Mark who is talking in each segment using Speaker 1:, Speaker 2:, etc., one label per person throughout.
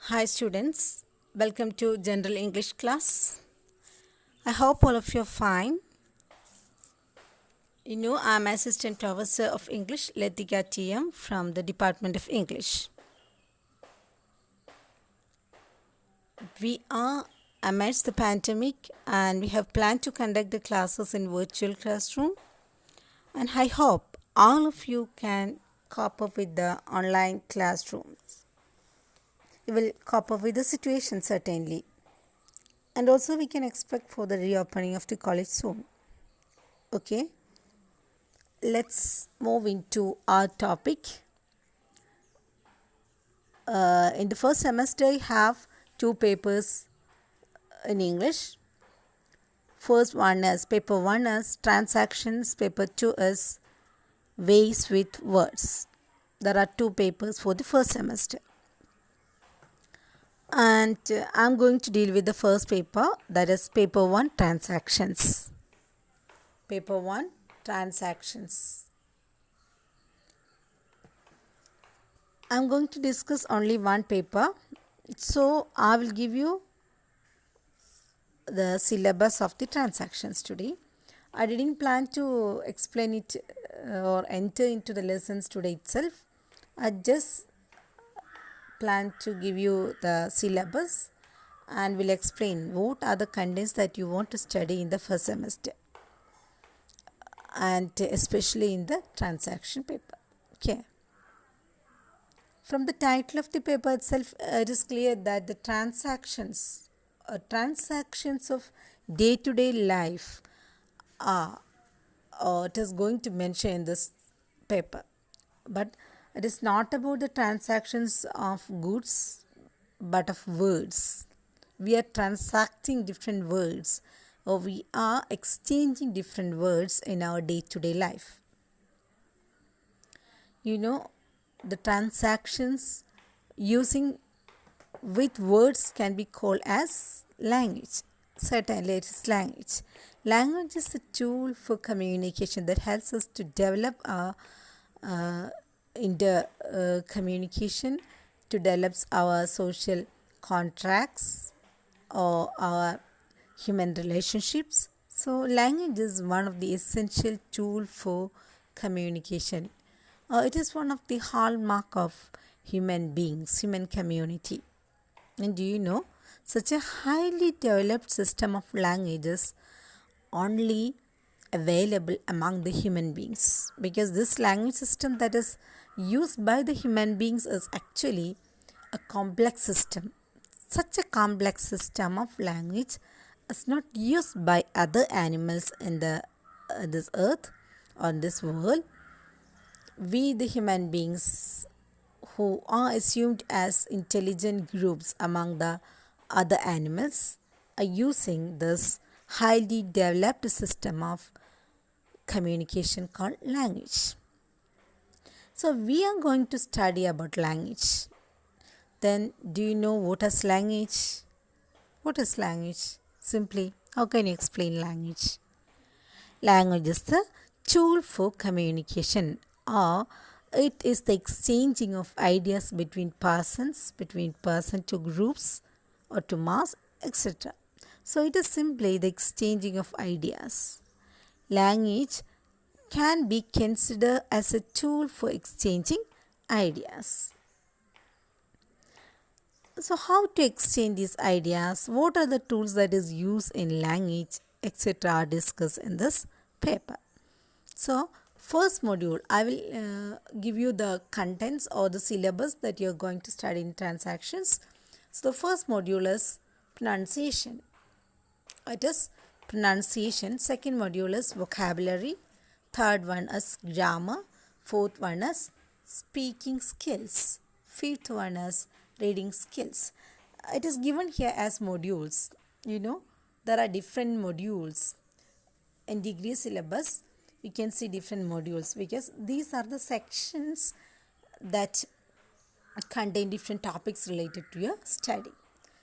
Speaker 1: Hi students, welcome to General English class. I hope all of you are fine. I'm Assistant Professor of English Latika TM from the Department of English. We are amidst the pandemic and we have planned to conduct the classes in virtual classroom, and I hope all of you can cope up with the online classrooms. You will cope up with the situation certainly. And also we can expect for the reopening of the college soon. Okay, let's move into our topic. In the first semester, I have two papers in English. First one is paper 1 is transactions, paper 2 is ways with words. There are two papers for the first semester. And I'm going to deal with the first paper, that is paper 1 transactions. Paper 1 transactions. I'm going to discuss only one paper. So I will give you the syllabus of the transactions today. I didn't plan to explain it or enter into the lessons today itself. I just plan to give you the syllabus and will explain what are the contents that you want to study in the first semester, and especially in the transaction paper. Okay. From the title of the paper itself, it is clear that the transactions of day-to-day life are, it is going to mention in this paper. But it is not about the transactions of goods, but of words. We are transacting different words, or we are exchanging different words in our day-to-day life. The transactions using with words can be called as language. Certainly it is language. Language is a tool for communication that helps us to develop our communication, to develop our social contracts or our human relationships. So language is one of the essential tool for communication. It is one of the hallmark of human beings, human community. And do you know, such a highly developed system of languages only available among the human beings, because this language system that is used by the human beings is actually a complex system. Such a complex system of language is not used by other animals in this earth or this world. We, the human beings, who are assumed as intelligent groups among the other animals, are using this highly developed system of communication called language. So we are going to study about language. Then do you know what is language? What is language? Simply, how can you explain language? Language is the tool for communication, or it is the exchanging of ideas between persons, between person to groups or to mass, etc. So it is simply the exchanging of ideas. Language can be considered as a tool for exchanging ideas. So how to exchange these ideas? What are the tools that is used in language, etc. are discussed in this paper. So first module, I will give you the contents or the syllabus that you are going to study in transactions. So the first module is pronunciation. It is pronunciation. Second module is vocabulary. Third one is grammar. Fourth one is speaking skills. Fifth one is reading skills. It is given here as modules. There are different modules in degree syllabus. You can see different modules because these are the sections that contain different topics related to your study.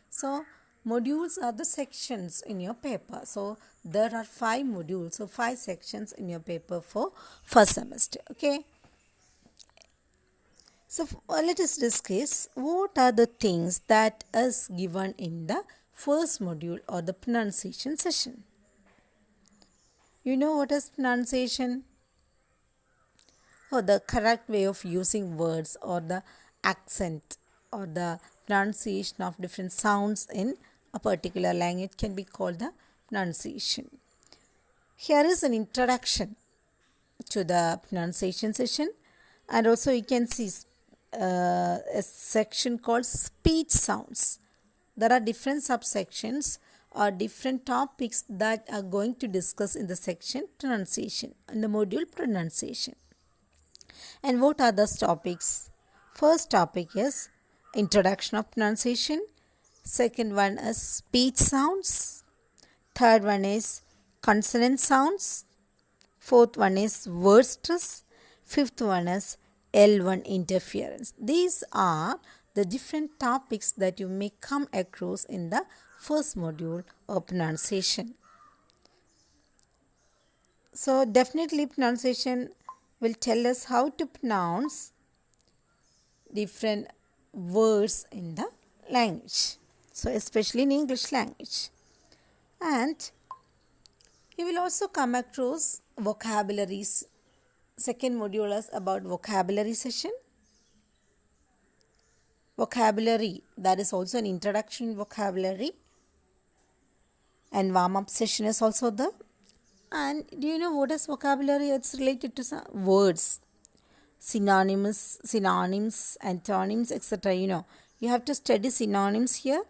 Speaker 1: So modules are the sections in your paper. So there are 5 modules, so 5 sections in your paper for first semester. Okay. So let us discuss what are the things that is given in the first module or the pronunciation session. You know what is pronunciation? Or the correct way of using words or the accent or the pronunciation of different sounds in a particular language can be called the pronunciation. Here is an introduction to the pronunciation session, and also you can see a section called speech sounds. There are different subsections or different topics that are going to discuss in the section pronunciation, in the module pronunciation. And what are those topics? First topic is introduction of pronunciation. Second one is speech sounds. Third one is consonant sounds. Fourth one is word stress. Fifth one is L1 interference. These are the different topics that you may come across in the first module of pronunciation. So definitely pronunciation will tell us how to pronounce different words in the language. So especially in English language. And you will also come across vocabularies. Second module is about vocabulary session. Vocabulary, that is also an introduction in vocabulary. And warm-up session is also there. And do you know what is vocabulary? It's related to some words, synonyms, antonyms, etc. You have to study synonyms here,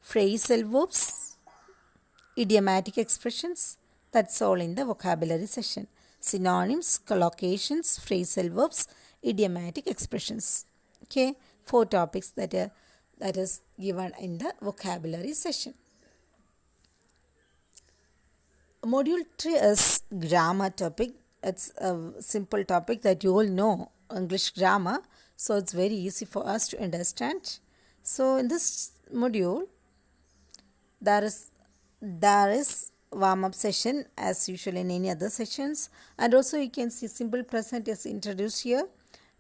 Speaker 1: phrasal verbs, idiomatic expressions. That's all in the vocabulary session. Synonyms, collocations, phrasal verbs, idiomatic expressions. Okay, 4 topics that is given in the vocabulary session. Module 3 is grammar topic. It's a simple topic that you all know, English grammar. So it's very easy for us to understand. So in this module, there is warm-up session as usual in any other sessions. And also you can see simple present is introduced here.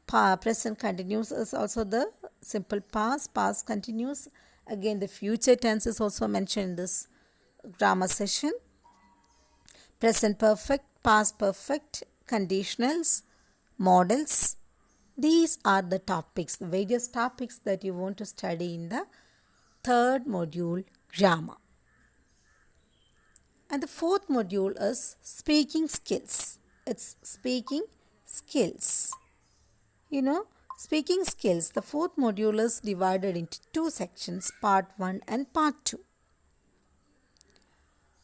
Speaker 1: Present continuous is also the simple past continuous. Again, the future tense is also mentioned in this grammar session. Present perfect, past perfect, conditionals, models. These are the topics, the various topics that you want to study in the third module, grammar. And the fourth module is speaking skills. It's speaking skills. Speaking skills, the fourth module is divided into 2 sections, part 1 and part 2.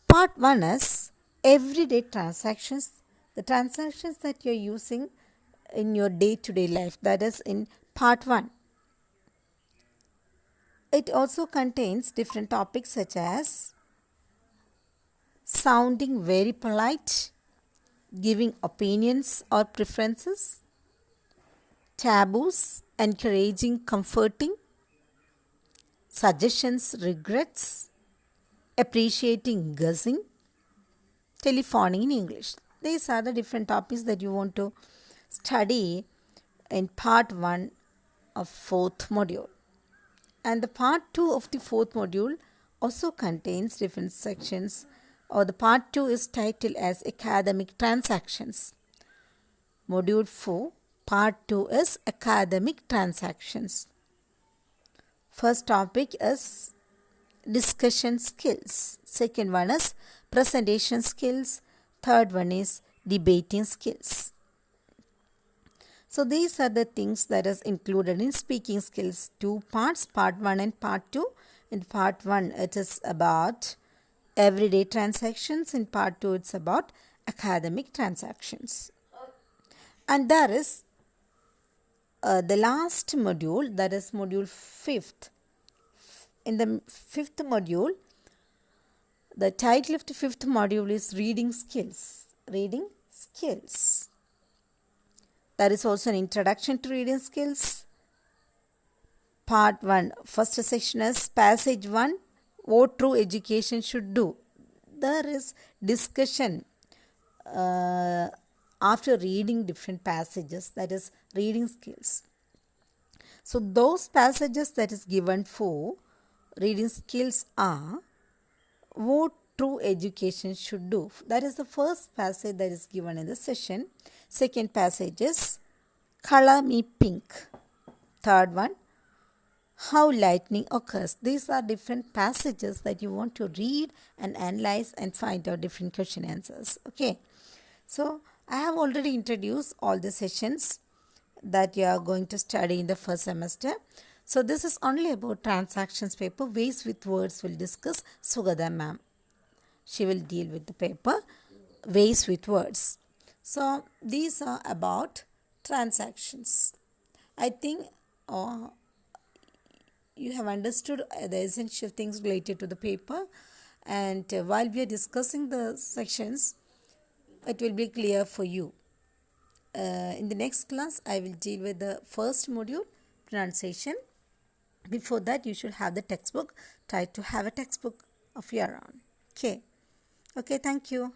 Speaker 1: Part 1 is everyday transactions, the transactions that you're using in your day-to-day life, that is in part 1. It also contains different topics such as sounding very polite, giving opinions or preferences, taboos, encouraging comforting, suggestions, regrets, appreciating guessing, telephoning in English. These are the different topics that you want to study in part 1 of 4th module. And the part 2 of the 4th module also contains different sections, or the part 2 is titled as academic transactions. Module 4, part 2 is academic transactions. First topic is discussion skills. Second one is presentation skills. Third one is debating skills. So these are the things that is included in speaking skills. 2 parts, part 1 and part 2. In part 1 it is about everyday transactions. In part 2 it's about academic transactions. And there is the last module, that is module 5th. In the 5th module, the title of the 5th module is reading skills. Reading skills. There is also an introduction to reading skills. Part 1, first section is passage 1, what true education should do. There is discussion after reading different passages, that is reading skills. So those passages that is given for reading skills are what true education should do. That is the first passage that is given in the session. Second passage is color me pink. Third one, how lightning occurs. These are different passages that you want to read and analyze and find out different question answers. Okay. So I have already introduced all the sessions that you are going to study in the first semester. So this is only about transactions paper. Ways with words will discuss Sugada ma'am. She will deal with the paper ways with words. So these are about transactions. I think you have understood the essential things related to the paper, and while we are discussing the sections, it will be clear for you. In the next class, I will deal with the first module, pronunciation. Before that, you should have the textbook. Try to have a textbook of your own. Okay. Okay, thank you.